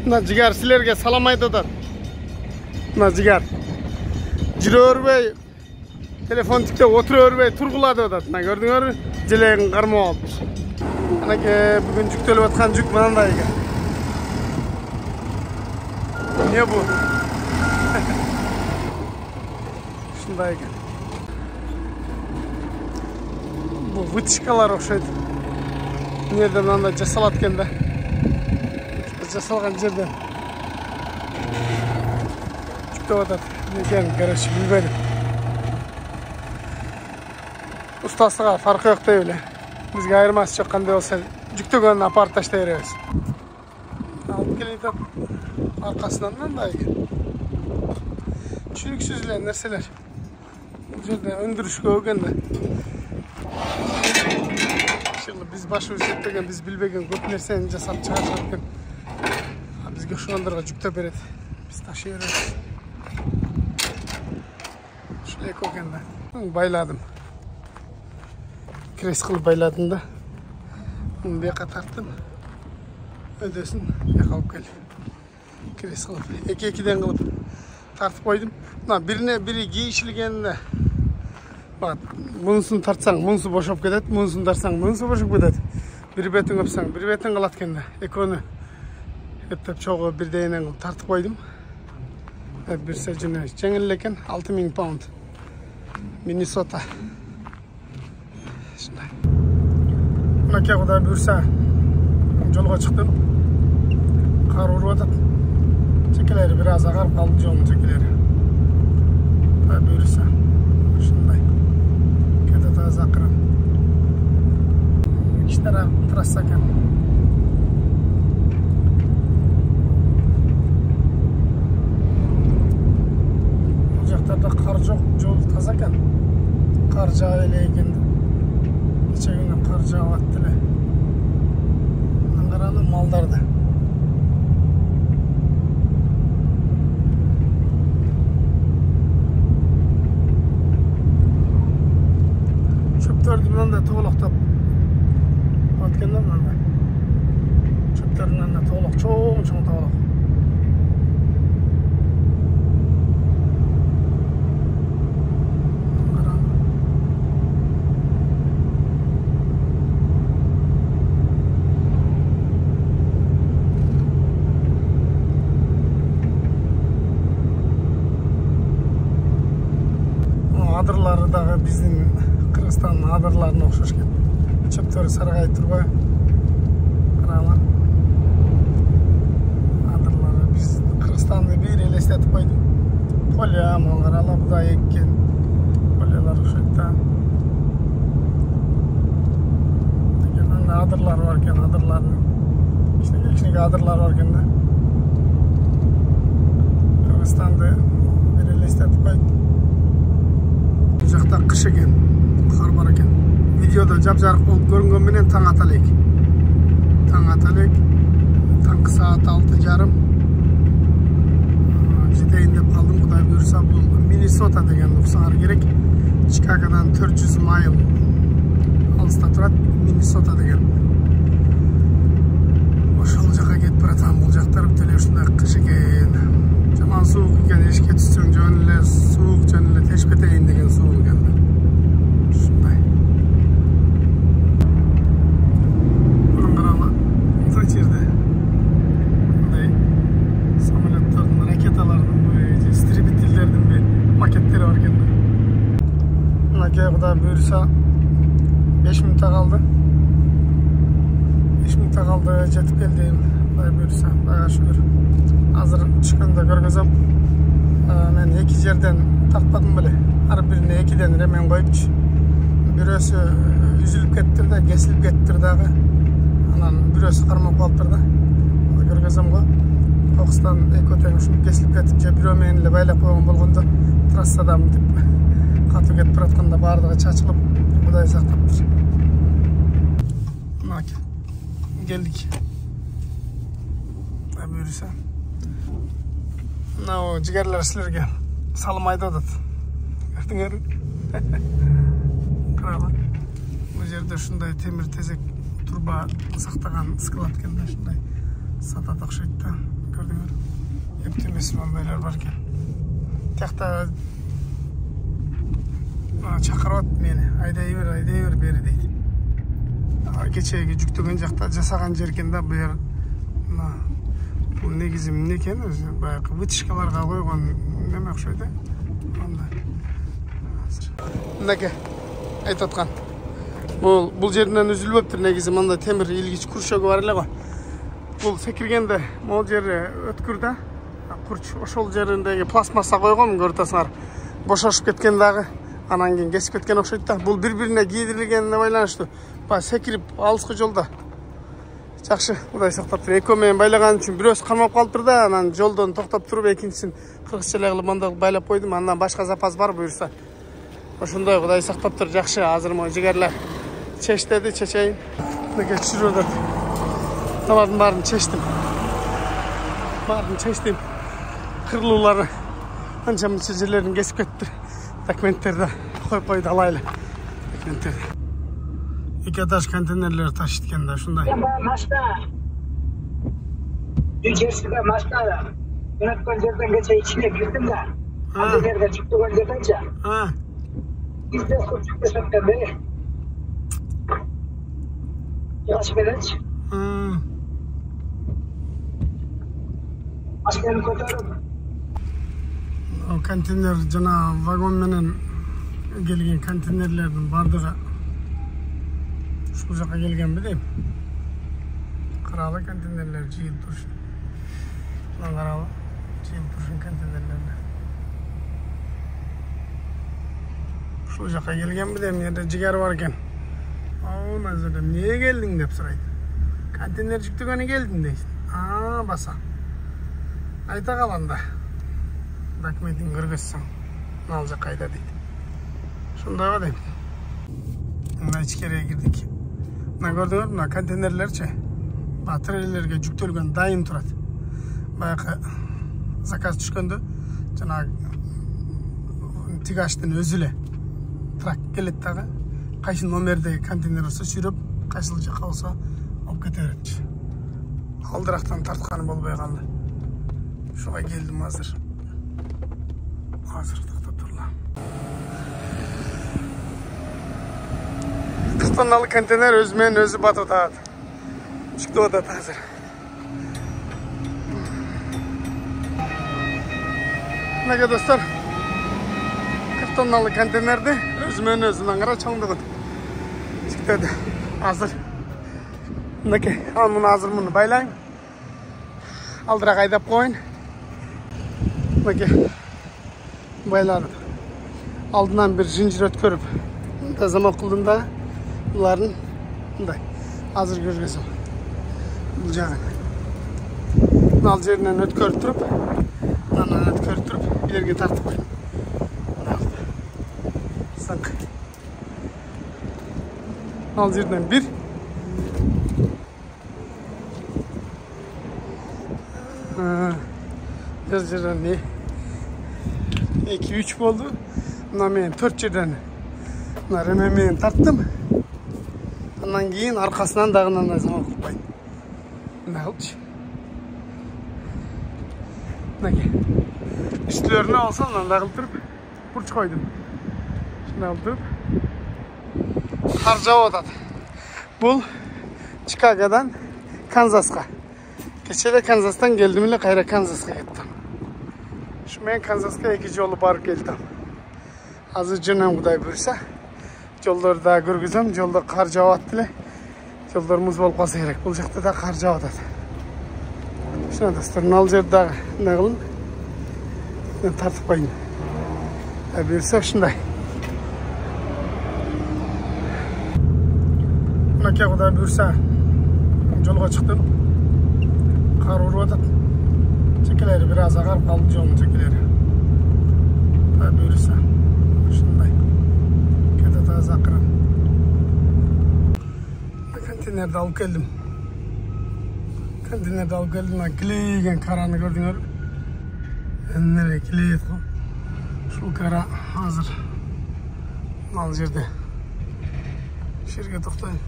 Mına Jigar sizlerge salam aytып атат. Mına Jigar. Жүрө өрбөй, telefon tiktеп отура өрбөй тургулатып атат. Мына көрдүңөрбү? Желегин кармап алыппыз. Анакей бүгүн жүктөлүп аткан жүк мынандай экен. Не бу? Ушундай экен. Бу вытяжкалар окшойт. Эмнеден мындай жасалат экен да. Жасалган жерден жүктөп атат. Некен, короче, билбедим. Устасыга фаркы жок деп эле. Бизге айырмасы жок, кандай болсо жүктөгөнүн апарып таштай беребиз. Алып келип атат. Аркасынан мындай экен. Түшүнүксүз эле нерселер. Бул жерде өндүрүшкө экен да. Biz başımız yetmegen, biz bilbegen көп нерсени жасап чыгарышат экен. Бизге ошондорго жүктөп берет. Биз ташый беребиз. Ушул эко экен да. Байладым. Крес кылып байладым да. Муну бияка тарттым. Өдөсүн бияка алып келип. Крес кылып, эки-экиден кылып тартып койдум. Мына бирине бири кийишилгенине bak, munusunu tartsan, munusu boşop kedet, munusunu tartsan, munusu boşop kedet. Bir betin öpsen, bir betin kalat kendi. Ekonu ettep çoğu bir deyinen tartıp koydum. Bir secine çengelleken 6000 pound. Minnesota. Şunday. Bunakya kadar bürse yolga çıktım. Kar urup atat. Çekileri biraz ağarıp kaldı yolun çekileri. Bürse. Şunday. Zakran. İki taraf trassa ekan. Bu jaklarda kar jok, жол таза ekan. Kar жаап эле экен. Нече күнү кар жаап атты эле. Мына караны малдарды. Çöplerden de toğlakta atkenlerden de çöplerden de toğlak çok toğlak. Adırları da bizim Kırgızстанның адырларына окшош экен. Чөптөрү саргайып турбайбы? Караңlar. Адырлары биз Кыргызстанды бир элестетип койдум. Поле, карала будай эккен. Полелар окшойт да. Дегенде адырлар бар экен, адырлардын кичине адырлар бар экен да. Кыргызстанды бир элестетип койдум. Бул жакта кыш экен. Kar var ekan. Videoda jap-jarık bolup görüngөн menen taң ata элек. Taң ata элек. Tаңкы saat 6:30. Жетейин деп калдым, Кудай буйруса. Бул Minnesota деген уксаңар керек. Чикагодан 400 майл алыста турат. Minnesota деген. Ошол жака кетип баратам. Бул жактар бүт эле ушундай кыш экен. Жаман суук экен. Эшикке түссөң жөн эле суук, жөн эле тешип кетейин деген суук экен. Kuda buyursa 5 minut'a kaldı. 5 minut'a kaldı, jetip geldim. Kuda buyursa, bayağı şükür. Hazır çıkında görgözüm. Men iki yerden takpadım bile. Her birine 2'den remen koyupçu. Birisi üzülüp kettir de, kesilip kettir dağı. Anan birisi karmak kaldır da. Görgözüm ko. Okstan ekoten şunu kesilip ketipçe bir ömeğinle baylap koyun bulgundu. Trassadan dip. Katı ketip atkanda bardығы çaçılıp Kuday saqtaptır. Geldik. Buyursa. Mına o jigerler sizlerge salım aytып атат. Gördüңөр? Караңlar. Bu жерде ушундай темир тезек турба сактаган склад экен да, ушундай Сатат окшойт да. Көрдүңөр. Эптемес мындайлар бар экен. Тиякта чакырып мени. Айдай бер бери дейт. Кечеги жүктөгөн жакта жасаган жер экен да, бу жер. Бул негизи эмне экен? Баягы вытяжкаларга койгон неме окшойт да. Мынакей айтып аткан. Бул жеринен үзүлбөптүр негизи, мында темир илгич курчогу бар эле го. Бул секиргенде могул жери өткүр да. Курч ошол жериндеги пластмасса койгон, көрүп атасыңар. Бошошуп кеткен дагы, анан кийин кесип кеткен окшойт да. Бул бири-бирине кийдирилгенине байланыштуу. Секирип алыскы жолдо. Жакшы, Кудай сактап тур. Экөө менен байлаган үчүн бирөөсү кармап калыптыр да, анан жолдон токтоп туруп экинчисин кыргызча эле кылып мондой байлап койдум. Андан башка запас бар буюрса. Ошондой Кудай сактап тур. Жакшы, азыр мо жигерлер чечтеди, чечейин. Мынакей чүрүп атат. Алардын баарын чечтим. Кырлуулары анча-мынча жерлерин кесип кетти. Документтерди коюп койду, алайлы. Документтерди. 2 этаж контейнерлер ташыйт экен да, ушундай. Машина. Үчерсиге машина. Өткөн жерден кече ичине кирдим да. Контейнерге жүктөгөн жерденчи. Бизде суу чыгып кеткенде. Яш беречи. Машинаны көтөрүп. Контейнер жана вагон менен келген контейнерлердин бардыгы ушул жака келгенби дейм. Каралы контейнерлер жыйылып турушун. Мына каралы жыйылып турушун контейнерлер. Ушул жака келгенби дейм, жерде жигер бар экен. Мына жерде эмне келдиң деп сурайт. Контейнер жүктөгөнү келдиң дейт. Баса. Айта каланда. Документин көргөзсөң, ал жак кайда дейт. Ошондойго дейм. Мына ичкерге кирдик. Мына көрдүңөр, мына контейнерлерчи. Трейлерге жүктөлгөн дайын турат. Баягы заказ түшкөндө жана тигаштын өзү эле трак келет дагы. Кайсы номердеги контейнер болсо сүйрөп, кайсыл жака болсо алып кете берет. Алдырактан тартканы болбой калды. Ушуга келдим азыр. Азыр токтоп турлам. 40 тонналык контейнер өзү менен өзү батып атат. Чыктып атат азыр. Мынакей достор, 40 тонналык контейнерди өзү менен өзү аңгара чоңдугун чыктады. Азыр мынакей, азыр муну байлайм. Алдыраак айдап коюн. Мынакей байладым. Алдынан бир жинжир өткөрүп тазамак кылдым да, буларын мындай азыр көргөзөм. Бул жагын. Ал жеринен өткөрүп туруп, анан өткөрүп туруп, илерге тартып койдум. Сак. Ал жерден бир. Жерден не? 2-3 болду. Мына мен 4 жерден мына реме менен тарттым. Андан кийин аркасынан дагы мындай заман кылып койдум. Мына кылчы. Мынакей. Үстүлөрүнө алсам мындай кылып туруп бурч койдум. Ушундай кылып туруп кар жаап атат. Бул Чикагодан Канзаска. Кече эле Канзастан келдим эле, кайра Канзаска кеттим. Мен Канзаска 2 жолу барып келдим. Азыр жөнөм Кудай буйрса, жолдорду да көргөзөм. Жолдо кар жаап атты эле. Жолдор муз болуп калса керек. Бул жакта да кар жаап атат. Ушуна достор, ал жерде дагы эмне кылын? Мен тартып коюн. Буйрса ушундай. Мынакей Кудай буйрса жолго чыктым. Кар уруп атат. Çekeleri biraz agarıp kaldı yolun çekeleri. Tabi böylese. Şunday. Kete taze akıran. Konteynerde alıp geldim. Konteynerde alıp geldim. Kileygen karanı gördüğünüz. Nereye kileyet o. Şu kara hazır. Al yerde. Şirket toktayım.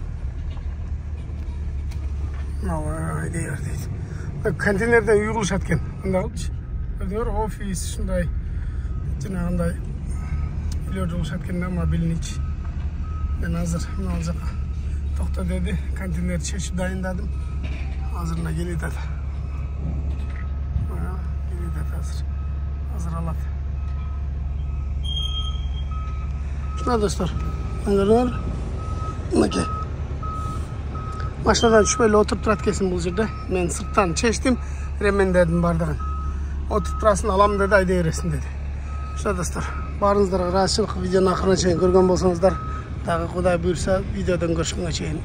Haydi yerdeydi. контейнерден үй кылышат экен. Мындай кылчы. Өдөр офис ушундай жанагындай үйлөр кылышат экен да, мобильнич. Мен азыр мына жака токто деди, контейнер чечип дайындадым. Азыр мына келет ата. Келет ата азыр алат. Şuna dostlar, görüyor. Mıke. Maşinadan düşüp oturup turat kesin bu жерде. Men sırttan çeştim, remenderdim bardağın. Oturup turasın alam dedi, ayda eresin dedi. Şuna dostlar, barınızlara rahatçılık videonun akırına çeyin görgen bolsanızlar, dağı Kuday buyursa videodan görüşmeye çeyin.